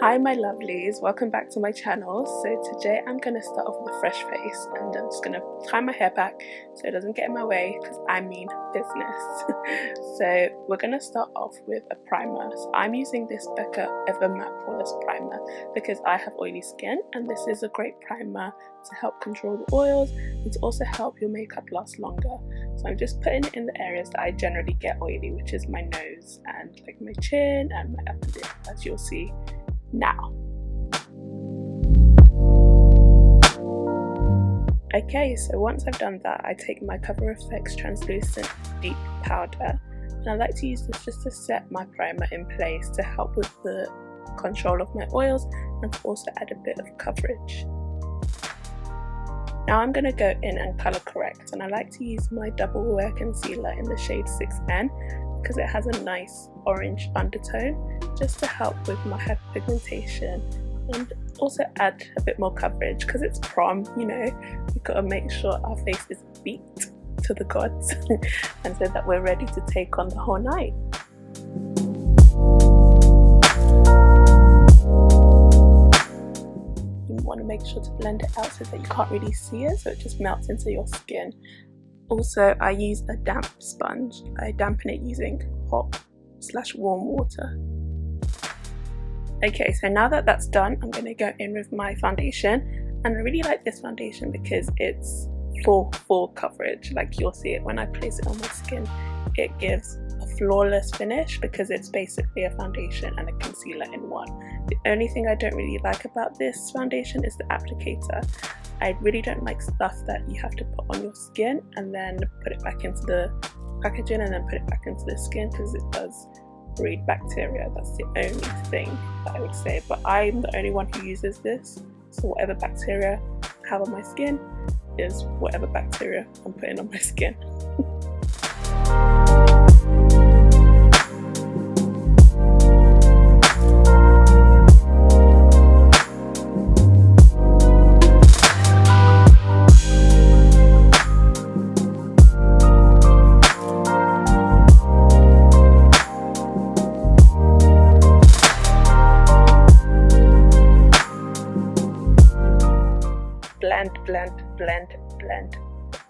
Hi my lovelies, welcome back to my channel. So today I'm going to start off with a fresh face and I'm just going to tie my hair back so it doesn't get in my way because I mean business. So we're going to start off with a primer. So I'm using this Becca Ever Matte Flawless Primer because I have oily skin, and this is a great primer to help control the oils and to also help your makeup last longer. So I'm just putting it in the areas that I generally get oily, which is my nose and like my chin and my upper lip, as you'll see now. Okay, so once I've done that, I take my Cover FX Translucent Deep Powder, and I like to use this just to set my primer in place to help with the control of my oils and to also add a bit of coverage. Now I'm going to go in and colour correct, and I like to use my Double Wear Concealer in the shade 6N because it has a nice orange undertone just to help with my hyperpigmentation and also add a bit more coverage because it's prom, you know, we've got to make sure our face is beat to the gods and so that we're ready to take on the whole night. You want to make sure to blend it out so that you can't really see it, so it just melts into your skin. Also, I use a damp sponge. I dampen it using hot/warm water. Okay, so now that that's done, I'm going to go in with my foundation, and I really like this foundation because it's full coverage. Like you'll see it when I place it on my skin. It gives a flawless finish because it's basically a foundation and a concealer in one. The only thing I don't really like about this foundation is the applicator. I really don't like stuff that you have to put on your skin and then put it back into the packaging and then put it back into the skin, because it does breed bacteria. That's the only thing that I would say, but I'm the only one who uses this, so whatever bacteria I have on my skin is whatever bacteria I'm putting on my skin.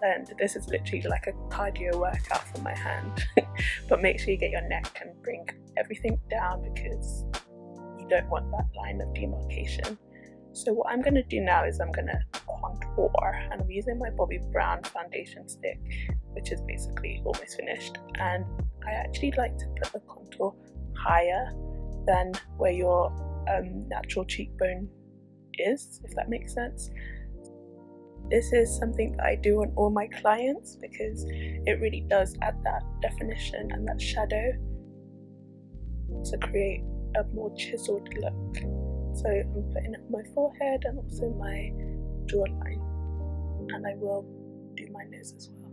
Blend. This is literally like a cardio workout for my hand. But make sure you get your neck and bring everything down because you don't want that line of demarcation. So what I'm going to do now is I'm going to contour, and I'm using my Bobbi Brown foundation stick, which is basically almost finished, and I actually like to put the contour higher than where your natural cheekbone is, if that makes sense. This is something that I do on all my clients because it really does add that definition and that shadow to create a more chiseled look. So I'm putting it on my forehead and also my jawline, and I will do my nose as well.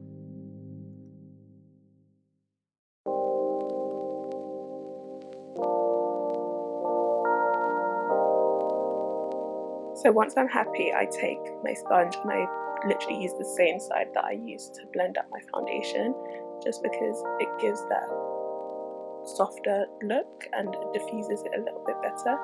So once I'm happy, I take my sponge and I literally use the same side that I used to blend up my foundation, just because it gives that softer look and diffuses it a little bit better.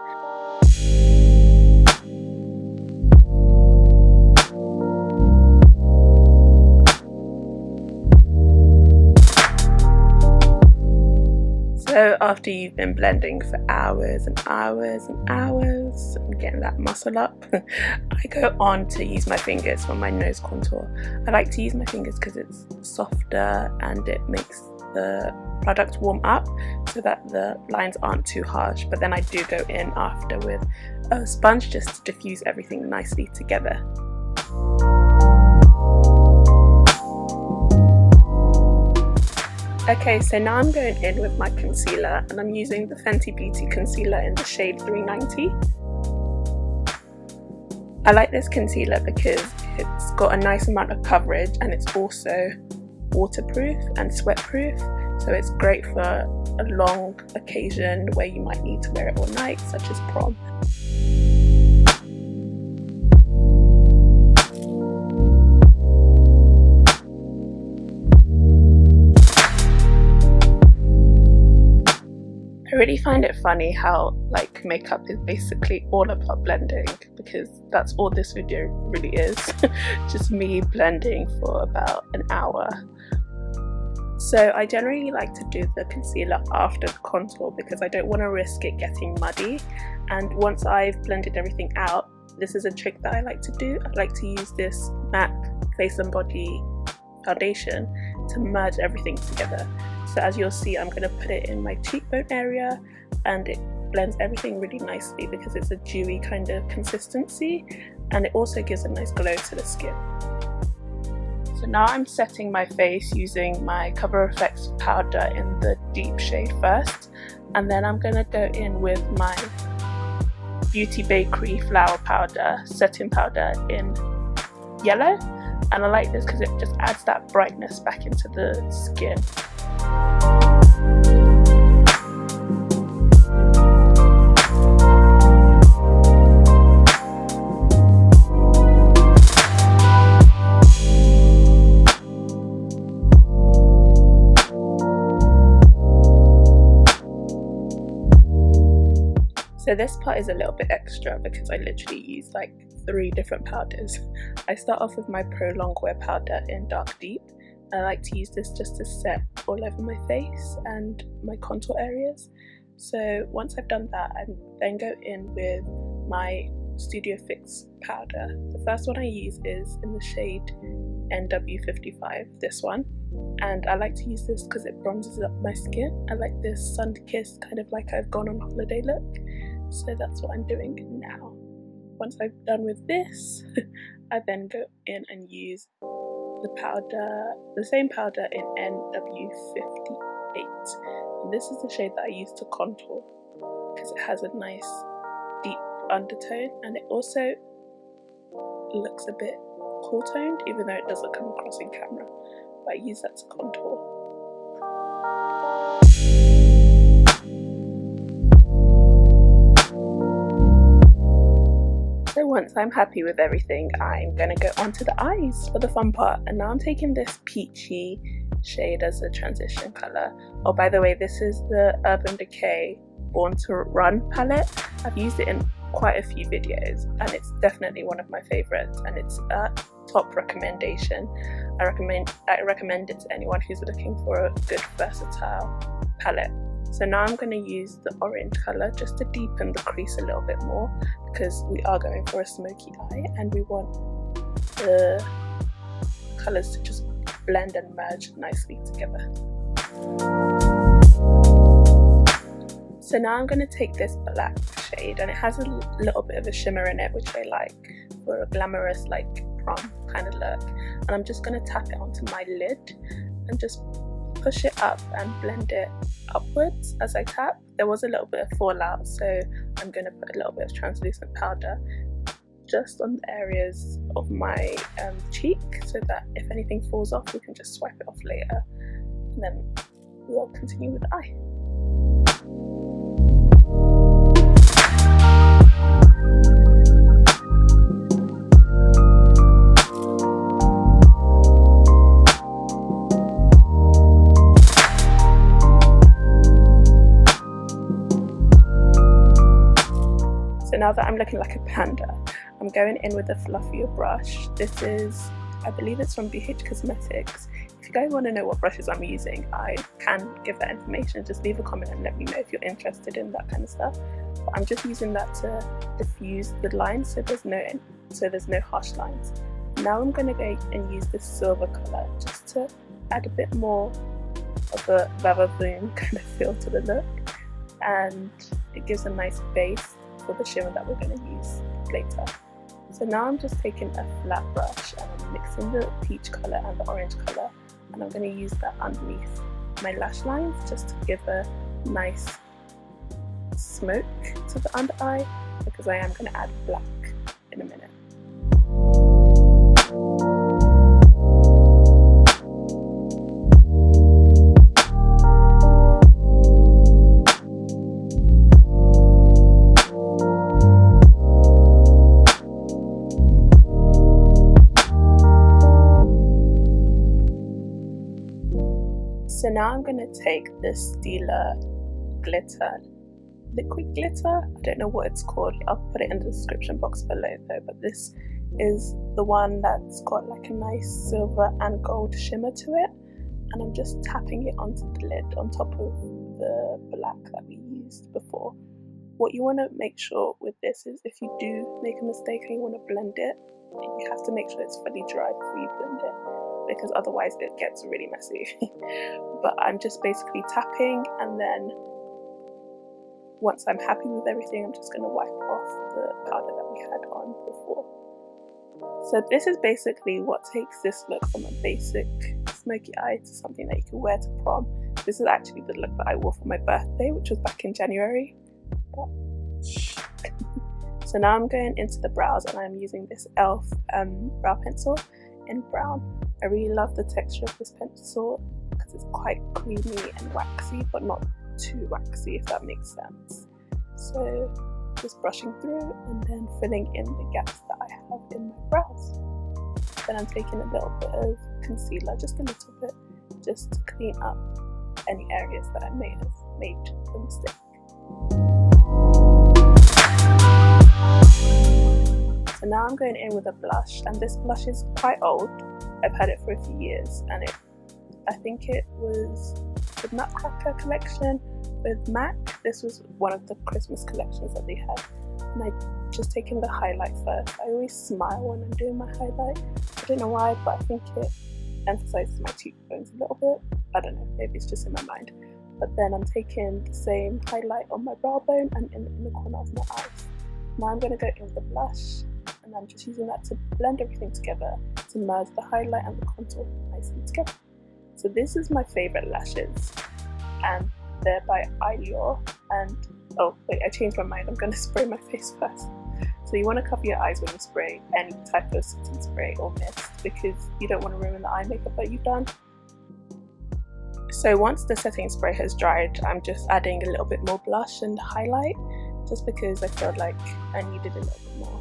So after you've been blending for hours and hours and hours and getting that muscle up, I go on to use my fingers for my nose contour. I like to use my fingers because it's softer and it makes the product warm up so that the lines aren't too harsh, but then I do go in after with a sponge just to diffuse everything nicely together. Okay, so now I'm going in with my concealer, and I'm using the Fenty Beauty concealer in the shade 390. I like this concealer because it's got a nice amount of coverage and it's also waterproof and sweat-proof, so it's great for a long occasion where you might need to wear it all night, such as prom. really find it funny how like makeup is basically all about blending, because that's all this video really is. Just me blending for about an hour. So I generally like to do the concealer after the contour because I don't want to risk it getting muddy. And once I've blended everything out, this is a trick that I like to do. I like to use this MAC Face and Body foundation to merge everything together. So as you'll see, I'm going to put it in my cheekbone area, and it blends everything really nicely because it's a dewy kind of consistency, and it also gives a nice glow to the skin. So now I'm setting my face using my Cover FX powder in the deep shade first, and then I'm going to go in with my Beauty Bakery flower powder, setting powder in yellow. And I like this because it just adds that brightness back into the skin. So this part is a little bit extra because I literally use like 3 different powders. I start off with my Pro Longwear powder in Dark Deep. I like to use this just to set all over my face and my contour areas. So once I've done that, I then go in with my Studio Fix powder. The first one I use is in the shade NW55, this one. And I like to use this because it bronzes up my skin. I like this sun-kissed, kind of like I've gone on holiday look. So that's what I'm doing now. Once I've done with this, I then go in and use the powder, the same powder in NW58. And this is the shade that I use to contour because it has a nice deep undertone, and it also looks a bit cool toned even though it doesn't come across in camera, but I use that to contour. So once I'm happy with everything, I'm going to go on to the eyes for the fun part. And now I'm taking this peachy shade as a transition colour. Oh, by the way, this is the Urban Decay Born to Run palette. I've used it in quite a few videos and it's definitely one of my favourites, and it's a top recommendation. I recommend it to anyone who's looking for a good versatile palette. So now I'm going to use the orange colour just to deepen the crease a little bit more, because we are going for a smoky eye and we want the colours to just blend and merge nicely together. So now I'm going to take this black shade, and it has a little bit of a shimmer in it, which I like for a glamorous like prom kind of look. And I'm just going to tap it onto my lid and just push it up and blend it upwards as I tap. There was a little bit of fallout, so I'm going to put a little bit of translucent powder just on the areas of my cheek, so that if anything falls off we can just swipe it off later, and then we'll continue with the eye. So now that I'm looking like a panda, I'm going in with a fluffier brush. This is, I believe it's from BH Cosmetics. If you guys want to know what brushes I'm using, I can give that information. Just leave a comment and let me know if you're interested in that kind of stuff. But I'm just using that to diffuse the lines so there's no harsh lines. Now I'm going to go and use this silver colour just to add a bit more of a Vavavoom kind of feel to the look, and it gives a nice base for the shimmer that we're going to use later. So now I'm just taking a flat brush and I'm mixing the peach colour and the orange colour, and I'm going to use that underneath my lash lines just to give a nice smoke to the under eye, because I am going to add black in a minute. So now I'm going to take this Stila glitter, liquid glitter. I don't know what it's called. I'll put it in the description box below though. But this is the one that's got like a nice silver and gold shimmer to it, and I'm just tapping it onto the lid on top of the black that we used before. What you want to make sure with this is if you do make a mistake and you want to blend it, you have to make sure it's fully dry before you blend it, because otherwise it gets really messy. But I'm just basically tapping, and then once I'm happy with everything, I'm just going to wipe off the powder that we had on before. So this is basically what takes this look from a basic smoky eye to something that you can wear to prom. This is actually the look that I wore for my birthday, which was back in January. So now I'm going into the brows, and I'm using this e.l.f. brow pencil in brown. I really love the texture of this pencil because it's quite creamy and waxy, but not too waxy, if that makes sense. So just brushing through and then filling in the gaps that I have in my brows. Then I'm taking a little bit of concealer, just a little bit, just to clean up any areas that I may have made a mistake. So now I'm going in with a blush, and this blush is quite old. I've had it for a few years, and I think it was the Nutcracker collection with MAC. This was one of the Christmas collections that they had, and I just taken the highlight first. I always smile when I'm doing my highlight. I don't know why, but I think it emphasizes my cheekbones a little bit. I don't know, maybe it's just in my mind. But then I'm taking the same highlight on my brow bone and in the corner of my eyes. Now I'm going to go in with the blush, and I'm just using that to blend everything together, to merge the highlight and the contour nicely together. So this is my favourite lashes, and they're by Eyelure. And oh wait, I changed my mind, I'm going to spray my face first. So you want to cover your eyes when you spray any type of setting spray or mist, because you don't want to ruin the eye makeup that you've done. So once the setting spray has dried, I'm just adding a little bit more blush and highlight, just because I felt like I needed a little bit more.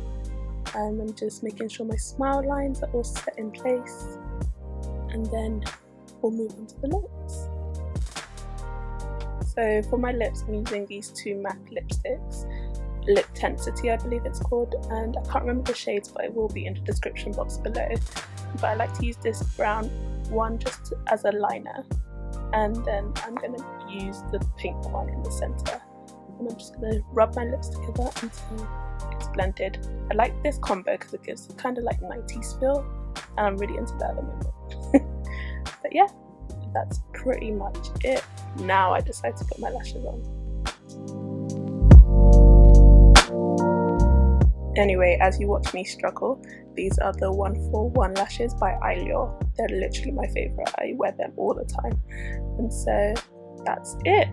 And I'm just making sure my smile lines are all set in place, and then we'll move on to the lips. So for my lips, I'm using these two MAC lipsticks, Lip Tensity I believe it's called, and I can't remember the shades, but it will be in the description box below. But I like to use this brown one just as a liner, and then I'm going to use the pink one in the centre, and I'm just going to rub my lips together until it's blended. I like this combo because it gives kind of like 90s feel, and I'm really into that at the moment. But yeah, that's pretty much it. Now I decide to put my lashes on. Anyway, as you watch me struggle, these are the 141 lashes by Eyelure. They're literally my favourite. I wear them all the time. And so that's it.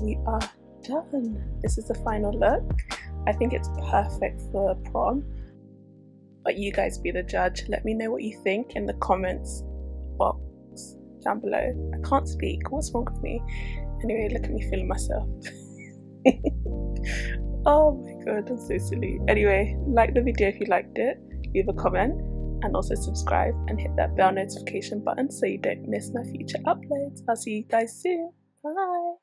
We are done. This is the final look. I think it's perfect for prom. But you guys be the judge. Let me know what you think in the comments box down below. I can't speak. What's wrong with me? Anyway, look at me feeling myself. Oh my god, I'm so silly. Anyway, like the video if you liked it, leave a comment, and also subscribe and hit that bell notification button so you don't miss my future uploads. I'll see you guys soon. Bye.